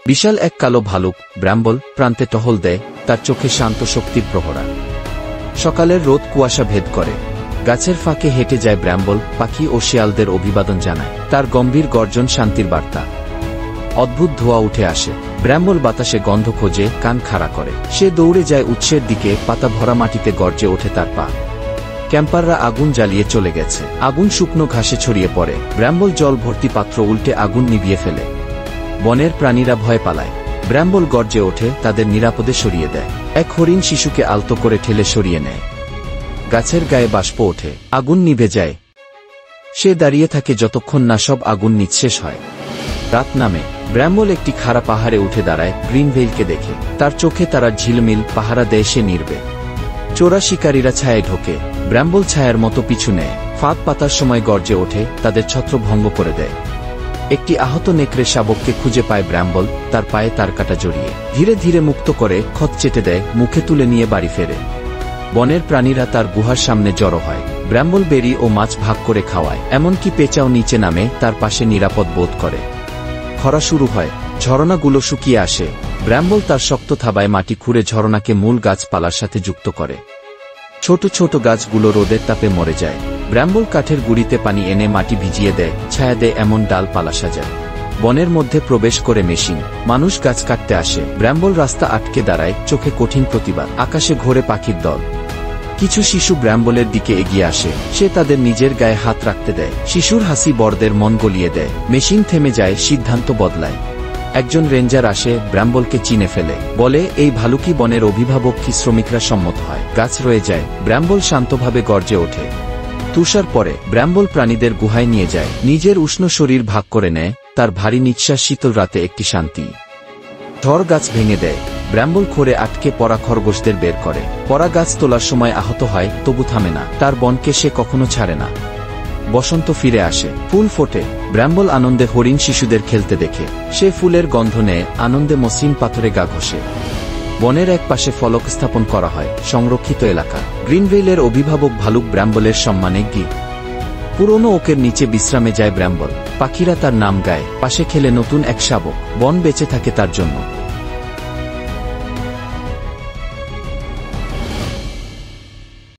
বিশাল এক কালো ভালুক ব্র্যাম্বল প্রান্তে টহল দেয়, তার চোখে শান্ত শক্তির প্রহরা। সকালের রোদ কুয়াশা ভেদ করে, গাছের ফাঁকে হেঁটে যায় ব্র্যাম্বল, পাখি ও শিয়ালদের অভিবাদন জানায়। তার গম্ভীর গর্জন শান্তির বার্তা। অদ্ভুত ধোঁয়া উঠে আসে, ব্র্যাম্বল বাতাসে গন্ধ খোঁজে, কান খাড়া করে। সে দৌড়ে যায় উৎসের দিকে, পাতা ভরা মাটিতে গর্জে ওঠে তার পা। ক্যাম্পাররা আগুন জ্বালিয়ে চলে গেছে। আগুন শুকনো ঘাসে ছড়িয়ে পড়ে, ব্র্যাম্বল জল ভর্তি পাত্র উল্টে আগুন নিভিয়ে ফেলে। বনের প্রাণীরা ভয় পালায়। ব্র্যাম্বল গর্জে ওঠে, তাদের নিরাপদে সরিয়ে দেয়। এক হরিণ শিশুকে আলতো করে ঠেলে সরিয়ে নেয়। গাছের গায়ে বাষ্প ওঠে, আগুন নিভে যায়। সে দাঁড়িয়ে থাকে যতক্ষণ না সব আগুন নিঃশেষ হয়। রাত নামে, ব্র্যাম্বল একটি খাড়া পাহাড়ে উঠে দাঁড়ায়, গ্রিনভেইলকে দেখে। তার চোখে তারার ঝিলমিল, পাহারা দেয় সে নির্বে। চোরা শিকারীরা ছায়ায় ঢোকে, ব্র্যাম্বল ছায়ার মতো পিছু নেয়। ফাঁদ পাতার সময় গর্জে ওঠে, তাদের ছত্রভঙ্গ করে দেয়। একটি আহত নেকড়ে শাবককে খুঁজে পায় ব্র্যাম্বল, তার পায়ে তার কাটা জড়িয়ে ধীরে ধীরে মুক্ত করে ক্ষত চেটে দেয়, মুখে তুলে নিয়ে বাড়ি ফেরে। বনের প্রাণীরা তার গুহার সামনে জড়ো হয়। ব্র্যাম্বল বেরি ও মাছ ভাগ করে খাওয়ায়, এমনকি পেঁচাও নিচে নামে তার পাশে নিরাপদ বোধ করে। খরা শুরু হয়, ঝরনাগুলো শুকিয়ে আসে। ব্র্যাম্বল তার শক্ত থাবায় মাটি খুঁড়ে ঝরনাকে মূল গাছপালার সাথে যুক্ত করে। ছোট ছোট গাছগুলো রোদের তাপে মরে যায়। ব্র্যাম্বল কাঠের গুঁড়িতে পানি এনে মাটি ভিজিয়ে দেয়, ছায়া দেয়, এমন ডালপালা সাজায়। বনের মধ্যে প্রবেশ করে মেশিন। মানুষ গাছ কাটতে আসে, ব্র্যাম্বল রাস্তা আটকে দাঁড়ায়, চোখে কঠিন প্রতিবাদ। আকাশে ঘোরে পাখির দল। কিছু শিশু ব্র্যাম্বলের দিকে এগিয়ে আসে, সে তাদের নিজের গায়ে হাত রাখতে দেয়। শিশুর হাসি বড়দের মন গলিয়ে দেয়। মেশিন থেমে যায়, সিদ্ধান্ত বদলায়। একজন রেঞ্জার আসে, ব্র্যাম্বলকে চিনে ফেলে, বলে এই ভালুকি বনের অভিভাবক কি শ্রমিকরা সম্মত হয়। গাছ রয়ে যায়, ব্র্যাম্বল শান্তভাবে গর্জে ওঠে। তুষার পরে, ব্র্যাম্বল প্রাণীদের গুহায় নিয়ে যায়, নিজের উষ্ণ শরীর ভাগ করে নেয়। তার ভারী নিঃশ্বাস শীতল রাতে একটি শান্তি। ঝড় গাছ ভেঙে দেয়, ব্র্যাম্বল খড়ে আটকে পড়া খরগোশদের বের করে। পড়া গাছ তোলার সময় আহত হয়, তবু থামে না। তার বনকে সে কখনো ছাড়ে না। বসন্ত ফিরে আসে, ফুল ফোটে, ব্র্যাম্বল আনন্দে হরিণ শিশুদের খেলতে দেখে। সে ফুলের গন্ধ নেয়, আনন্দে মসৃণ পাথরে গা ঘষে। বনের এক পাশে ফলক স্থাপন করা হয়, সংরক্ষিত এলাকা। গ্রিনভেইলের অভিভাবক ভালুক ব্র্যাম্বলের সম্মানে গি পুরনো ওকের নিচে বিশ্রামে যায় ব্র্যাম্বল। পাখিরা তার নাম গায়, পাশে খেলে নতুন এক শাবক। বন বেঁচে থাকে তার জন্য।